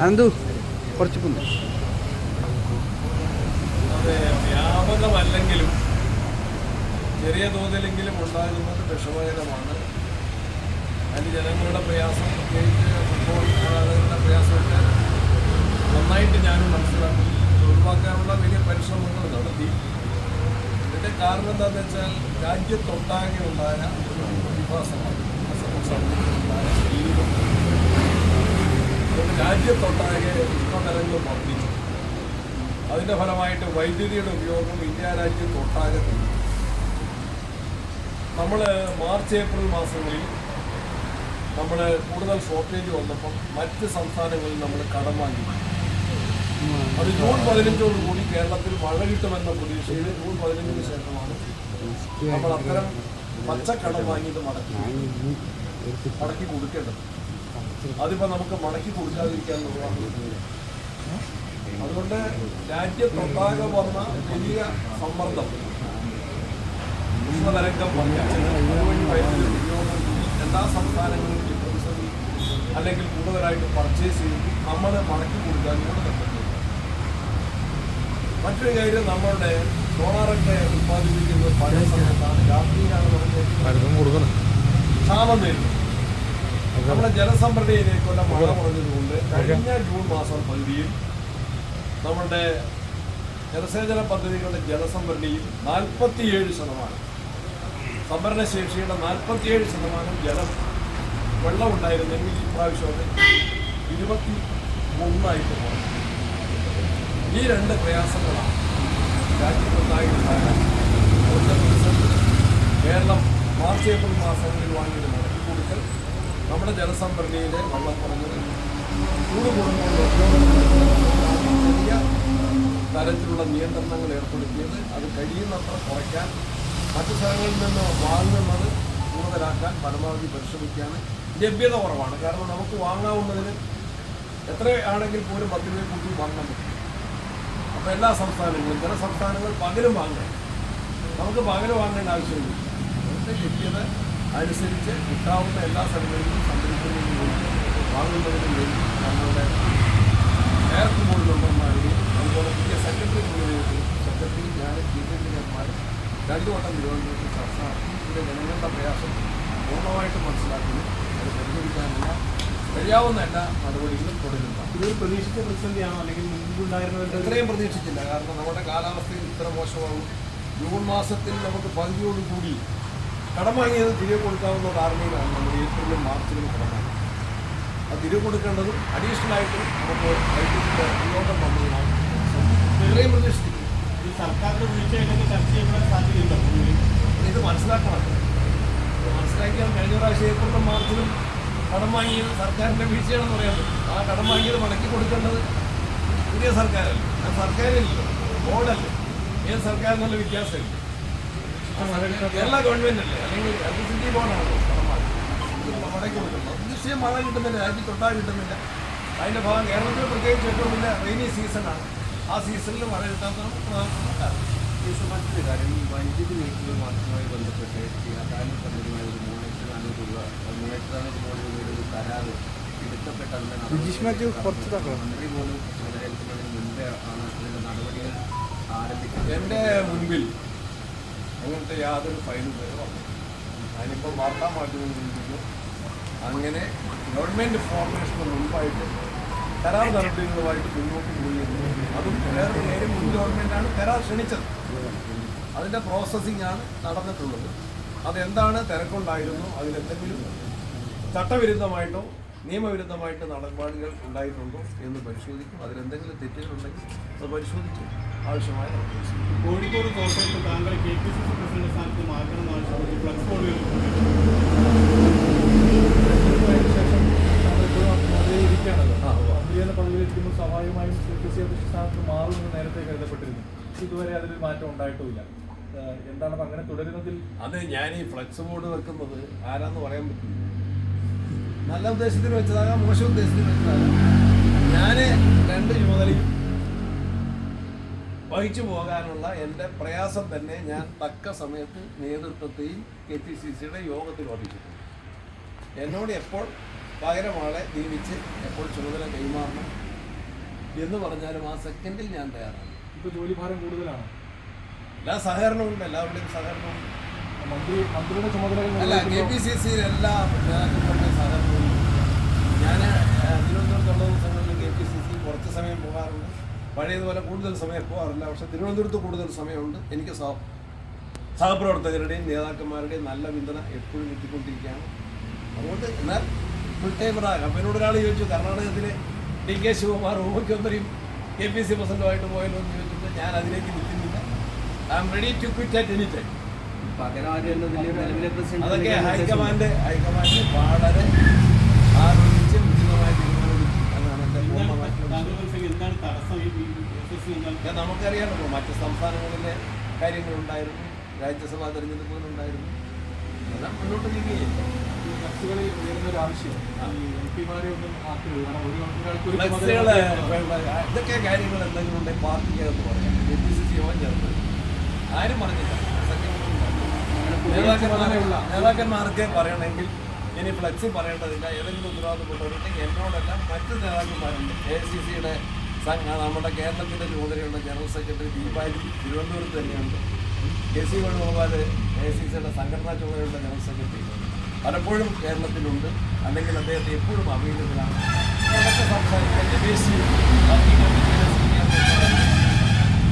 അതെന്തു കുറച്ച് കുന്നു അത് വ്യാപകമല്ലെങ്കിലും ചെറിയ തോതിലെങ്കിലും ഉണ്ടാകുന്നത് വിഷമകരമാണ്. അതിന് ജനങ്ങളുടെ പ്രയാസം, പ്രത്യേകിച്ച് ഫുട്ബോൾ ആരാധകരുടെ പ്രയാസമൊക്കെ നന്നായിട്ട് ഞാനും മനസ്സിലാക്കി ഒഴിവാക്കാനുള്ള വലിയ പരിശ്രമങ്ങൾ നടത്തി. ഇതിൻ്റെ കാരണം എന്താണെന്ന് വെച്ചാൽ രാജ്യത്തൊട്ടാകെ ഉണ്ടായ ഒരു പ്രതിഭാസമാണ്. രാജ്യത്തൊട്ടാകെ ഉഷ്ണതരംഗം വർദ്ധിച്ചു. അതിൻ്റെ ഫലമായിട്ട് വൈദ്യുതിയുടെ ഉപയോഗം ഇന്ത്യ രാജ്യത്തൊട്ടാകെ കൂടി. നമ്മൾ മാർച്ച് ഏപ്രിൽ മാസങ്ങളിൽ നമ്മൾ കൂടുതൽ ഷോർട്ടേജ് വന്നപ്പം മറ്റ് സംസ്ഥാനങ്ങളിൽ നമ്മൾ കടം വാങ്ങി. അത് ജൂൺ 15 കേരളത്തിൽ മഴ കിട്ടുമെന്ന പ്രതീക്ഷയിൽ ജൂൺ 15 ശേഷമാണ് നമ്മൾ അത്തരം പച്ചക്കടം വാങ്ങിയത് മടക്കി കൊടുക്കേണ്ടത്. അതിപ്പോൾ നമുക്ക് മടക്കി കൊടുക്കാതിരിക്കാൻ അതുകൊണ്ട് രാജ്യത്തൊട്ടാകെ വന്ന വലിയ സമ്മർദ്ദം, ഉഷ്ണതരംഗം വർദ്ധിച്ചത്, അതുവഴി വൈദ്യുതി വിനിയോഗം എല്ലാ സംസ്ഥാനങ്ങളിലും പ്രതിസന്ധി അല്ലെങ്കിൽ കൂടുതലായിട്ട് പർച്ചേസ് ചെയ്ത് നമ്മൾ മടക്കി കൊടുക്കാൻ കൂടെ നിർബന്ധിക്കും. മറ്റൊരു കാര്യം, നമ്മളുടെ സോളാറൊക്കെ ഉത്പാദിപ്പിക്കുന്നത് പല സമയത്താണ്, രാത്രിയിലാണ് നമുക്ക് ക്ഷാമം വരുന്നത്. നമ്മുടെ ജലസംഭരണിയിലേക്കുള്ള മഴ കുറഞ്ഞതുകൊണ്ട് കഴിഞ്ഞ ജൂൺ മാസം പകുതിയിൽ നമ്മളുടെ ജലസേചന പദ്ധതികളുടെ ജലസംഭരണിയിൽ 47%, സംഭരണശേഷിയുടെ 47% ജലം വെള്ളം ഉണ്ടായിരുന്നെങ്കിൽ ഇപ്രാവശ്യം അത് 21 പോകും. ഈ രണ്ട് പ്രയാസങ്ങളാണ് രാജ്യത്തുണ്ടായിട്ടുണ്ടായ കേരളം മാർച്ച് ഏപ്രിൽ മാസങ്ങളിൽ വാങ്ങിയത് മടക്കി കൊടുക്കൽ, നമ്മുടെ ജലസംഭരണിയിലെ വെള്ളം കുറഞ്ഞത്, ചൂട് കൂടുമ്പോൾ ചെറിയ തരത്തിലുള്ള നിയന്ത്രണങ്ങൾ ഏർപ്പെടുത്തിയത്, അത് കഴിയുന്നത്ര കുറയ്ക്കാൻ, മറ്റു സ്ഥലങ്ങളിൽ നിന്ന് വാങ്ങുന്നത് കൂടുതലാക്കാൻ പരമാവധി പരിശ്രമിക്കുകയാണ്. ലഭ്യത കുറവാണ്. കാരണം നമുക്ക് വാങ്ങാവുന്നതിന് എത്രയാണെങ്കിൽ പോലും 10 രൂപ കൂട്ടി വാങ്ങാൻ പറ്റും. അപ്പോൾ എല്ലാ സംസ്ഥാനങ്ങളും, ചില സംസ്ഥാനങ്ങൾ പകലും വാങ്ങണം. നമുക്ക് പകല് വാങ്ങേണ്ട ആവശ്യമില്ല. അതിൻ്റെ ലഭ്യത അനുസരിച്ച് കിട്ടാവുന്ന എല്ലാ സ്ഥലങ്ങളിലും സംഭരിക്കുന്നതിന് വേണ്ടി, വാങ്ങുന്നതിന് വേണ്ടി നമ്മളുടെ ഡയറക്ടർ ബോർഡ് മെമ്പർമാരുടെയും അതുപോലെ പുതിയ സെക്രട്ടറി ഞാൻ ചീഫ് എഞ്ചിനീയർമാർ 2 വട്ടം തിരുവനന്തപുരത്ത് ചർച്ച നടത്തി. ഇതിൻ്റെ ജനങ്ങളുടെ പ്രയാസം പൂർണ്ണമായിട്ട് മനസ്സിലാക്കുന്നു. അത് പരിഹരിക്കാനുള്ള കഴിയാവുന്ന എല്ലാ നടപടികളും തുടരുന്നതാണ്. ഇതൊരു പ്രതീക്ഷിച്ച പ്രതിസന്ധിയാണോ, അല്ലെങ്കിൽ മുൻപുണ്ടായിരുന്നത്? ഇത്രയും പ്രതീക്ഷിച്ചില്ല. കാരണം നമ്മുടെ കാലാവസ്ഥയിൽ ഇത്ര മോശമാകും. ജൂൺ മാസത്തിൽ നമുക്ക് പകുതിയോടുകൂടി കടം വാങ്ങിയത് തിരികെ കൊടുക്കാവുന്ന ധാരണയിലാണ് നമ്മൾ ഏപ്രിലും മാർച്ചിലും കടം വാങ്ങി. അത് തിരികെ കൊടുക്കേണ്ടതും അഡീഷണലായിട്ട് നമുക്ക് വൈദ്യുതിയുടെ ഉപയോഗം വന്നതിനാണ് ഇത്രയും പ്രതീക്ഷിച്ചില്ല. ഈ സർക്കാരിൻ്റെ വീഴ്ചയിലേക്ക് ചർച്ച ചെയ്യാൻ സാധ്യതയില്ല. ഇത് മനസ്സിലാക്കണം. മനസ്സിലാക്കിയാൽ കഴിഞ്ഞ പ്രാവശ്യം ഏപ്രിലും മാർച്ചിലും കടം വാങ്ങിയത് സർക്കാരിൻ്റെ വീഴ്ചയാണെന്ന് പറയാൻ പറ്റും. ആ കടം വാങ്ങിയത് മടക്കി കൊടുക്കേണ്ടത് പുതിയ സർക്കാരല്ല, ആ സർക്കാരില്ലല്ലോ, ബോർഡല്ലേ. ഏത് സർക്കാരിനുള്ള വ്യത്യാസമില്ല. കേരള ഗവൺമെൻറ് അല്ലേ, അല്ലെങ്കിൽ ഇലക്ട്രിസിറ്റി ബോർഡാണല്ലോ കടം വാങ്ങി മടക്കി കൊടുക്കുന്നത്. നിശ്ചയം മഴ കിട്ടുന്നില്ല, രാജ്യത്തൊട്ടാ കിട്ടുന്നില്ല. അതിൻ്റെ ഭാഗം കേരളത്തിൽ പ്രത്യേകിച്ച് ഏറ്റവും വലിയ റെയിനി സീസണാണ്. ആ സീസണിൽ മഴ കിട്ടാത്തതാണ് മറ്റൊരു കാര്യം, ഈ വൈദ്യുതി മേഖല മാറ്റവുമായി ബന്ധപ്പെട്ട് ഈ അദാനി പദ്ധതിയുമായി ഒരു 3,00,000 രൂപയുടെ ഒരു കരാറ് എടുക്കപ്പെട്ടതിൻ്റെ മന്ത്രി പോലും ചുമതലയേൽക്കുന്നതിന് മുൻപേ ആണ് ഇതിൻ്റെ നടപടികൾ ആരംഭിക്കുന്നത്. എൻ്റെ മുൻപിൽ അങ്ങനത്തെ യാതൊരു ഫയലും വരെ വന്നു. അതിനിപ്പോൾ വാർത്താ മാധ്യമങ്ങളിൽ അങ്ങനെ ഗവൺമെൻറ് ഫോർമേഷന് മുൻപായിട്ട് കരാർ നടപടികളുമായിട്ട് മുന്നോട്ട് പോയി. അതും വേറൊരു നേരം മുൻ ഗവൺമെൻറ്റാണ് കരാർ ക്ഷണിച്ചത്. അതിൻ്റെ പ്രോസസ്സിംഗ് ആണ് നടന്നിട്ടുള്ളത്. അതെന്താണ്, തിരക്കുണ്ടായിരുന്നു, അതിലെന്തെങ്കിലും ചട്ടവിരുദ്ധമായിട്ടോ നിയമവിരുദ്ധമായിട്ടോ നടപടികൾ ഉണ്ടായിട്ടുണ്ടോ എന്ന് പരിശോധിക്കും. അതിലെന്തെങ്കിലും തെറ്റുകളുണ്ടെങ്കിൽ അത് പരിശോധിച്ച് ആവശ്യമായ കോഴിക്കോട് കോട്ടയത്ത് താങ്കൾ KPCC പ്രസിഡന്റ് സ്ഥാനത്ത് മാറ്റണം ആവശ്യപ്പെട്ട് ഫ്ലക്സ് ബോർഡുകൾ ശേഷം പദവിയിലിരിക്കുമ്പോൾ സ്വാഭാവികമായും KPCC സ്ഥാനത്ത് മാറുമെന്ന് നേരത്തെ കരുതപ്പെട്ടിരുന്നു. ഇതുവരെ അതിലൊരു മാറ്റം ഉണ്ടായിട്ടുമില്ല. എന്താണ് അങ്ങനെ തുടരുന്നതിൽ? അത് ഞാൻ ഈ ഫ്ലക്സ് ബോർഡ് വെക്കുന്നത് ആരാന്ന് പറയാൻ പറ്റില്ല. നല്ല ഉദ്ദേശത്തിന് വെച്ചതാകാം, മോശം ഉദ്ദേശത്തിന് വെച്ചതാകാം. ഞാൻ 2 ചുമതലയും വഹിച്ചു പോകാനുള്ള എൻ്റെ പ്രയാസം തന്നെ ഞാൻ തക്ക സമയത്ത് നേതൃത്വത്തെയും KPCCയുടെ യോഗത്തിൽ അറിയിച്ചിട്ടുണ്ട്. എന്നോട് എപ്പോൾ പകരം ആളെ നിയമിച്ച് എപ്പോൾ ചുമതല കൈമാറണം എന്ന് പറഞ്ഞാലും ആ സെക്കൻഡിൽ ഞാൻ തയ്യാറാണ്. ഇപ്പോൾ ജോലിഭാരം കൂടുതലാണ്. എല്ലാ സഹകരണമുണ്ട്, എല്ലാവരുടെയും സഹകരണമുണ്ട്. മന്ത്രിയുടെ ചുമതലകൾ അല്ല, KPCC എല്ലാ നേതാക്കളുടെ സഹകരണമുണ്ട്. ഞാൻ തിരുവനന്തപുരത്തുള്ള ദിവസങ്ങളിൽ KPCC കുറച്ച് സമയം പോകാറുണ്ട്. പഴയതുപോലെ കൂടുതൽ സമയം പോകാറില്ല. പക്ഷേ തിരുവനന്തപുരത്ത് കൂടുതൽ സമയമുണ്ട്. എനിക്ക് സഹപ്രവർത്തകരുടെയും നേതാക്കന്മാരുടെയും നല്ല പിന്തുണ എപ്പോഴും കിട്ടിക്കൊണ്ടിരിക്കുകയാണ്. അതുകൊണ്ട് എന്നാൽ ഫുൾ ടൈമറാകാം. അപ്പോൾ എന്നോട് ഒരാൾ ചോദിച്ചു, കർണാടകത്തിലെ DK ശിവകുമാർ മുഖ്യമന്ത്രിയും KPCC പ്രസിഡന്റുമായിട്ട് പോയല്ലോ എന്ന് ചോദിച്ചിട്ട് ഞാൻ അതിലേക്ക് നിൽക്കുന്നില്ല. I am ready to quit at any time. അതൊക്കെ ഹൈക്കമാൻഡ് വളരെ ആലോചിച്ച് ഉചിതമായി തീരുമാനിക്കും എന്നാണ് എൻ്റെ പൂർണ്ണമായിട്ടുള്ള. നമുക്കറിയാമല്ലോ മറ്റ് സംസ്ഥാനങ്ങളിലെ കാര്യങ്ങളുണ്ടായിരുന്നു, രാജ്യസഭാ തെരഞ്ഞെടുപ്പുകളുണ്ടായിരുന്നു. അതെല്ലാം മുന്നോട്ട് നീങ്ങുകയില്ല. ഫ്ലക്സുകളിൽ ഉയർന്നൊരു ആവശ്യം MP-മാരെ ഒന്നും ആക്കരുത്. ഇതൊക്കെ കാര്യങ്ങൾ എന്തെങ്കിലും ഉണ്ടെങ്കിൽ പാർട്ടിക്കകത്ത് പറയാം. KPCC യോഗം ചേർന്ന് ആരും പറഞ്ഞില്ല. നേതാക്കന്മാർക്ക് പറയണമെങ്കിൽ ഇനി ഫ്ലക്സ് പറയേണ്ടതില്ല. ഏതെങ്കിലും ഉത്തരവാദിത്തപ്പെട്ടവരുണ്ടെങ്കിൽ എന്നോടല്ല മറ്റ് നേതാക്കന്മാരുണ്ട്. AICCയുടെ നമ്മുടെ കേരളത്തിൻ്റെ ചുമതലയുള്ള ജനറൽ സെക്രട്ടറി ദീപാലി തിരുവനന്തപുരത്ത് തന്നെയുണ്ട്. KC വേണുഗോപാൽ AICCയുടെ സംഘടനാ ചുമതലയുള്ള ജനറൽ സെക്രട്ടറി പലപ്പോഴും കേരളത്തിലുണ്ട്. അല്ലെങ്കിൽ അദ്ദേഹത്തെ എപ്പോഴും അവൈലബിളാണ്. അതൊക്കെ സംസാരിക്കാൻ ദേശീയ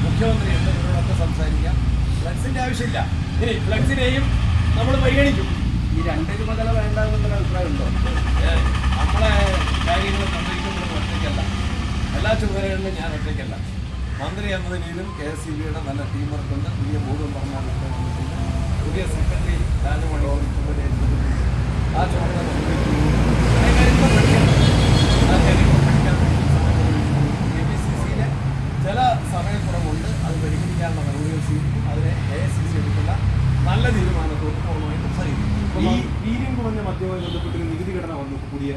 മുഖ്യമന്ത്രി എന്നിവരോടൊക്കെ സംസാരിക്കാം. ഫ്ലക്സിൻ്റെ ആവശ്യമില്ല. ഇനി ഫ്ലക്സിനെയും നമ്മൾ പരിഗണിക്കും. ഈ രണ്ട് ചുമതല വേണ്ടെന്നൊരു അഭിപ്രായമുണ്ടോ? നമ്മളെ കാര്യങ്ങൾ നിർവഹിക്കുന്നത് ഒറ്റയ്ക്കല്ല. എല്ലാ ചുമതലകളിലും ഞാൻ ഒറ്റയ്ക്കല്ല. മന്ത്രി എന്ന നിലയിലും KSCBയുടെ നല്ല ടീം വർക്കുണ്ട്. പുതിയ ബോർഡ് മെമ്പർമാർ വന്നിട്ടുണ്ട്. പുതിയ സെക്രട്ടറി രാജമണി ആ ചുമതല KPCCയിലെ ചില സമയക്കുറവുണ്ട്. അത് പരിഹരിക്കാനുള്ള നടപടികൾ സ്വീകരിക്കും. അതിനെ AICC എടുക്കുന്ന നല്ല തീരുമാനത്തോട് പൂർണ്ണമായിട്ടും സഹിക്കും. വീര്യം കുറഞ്ഞ മദ്യവുമായി ബന്ധപ്പെട്ടൊരു നികുതി ഘടന വന്നു പുതിയ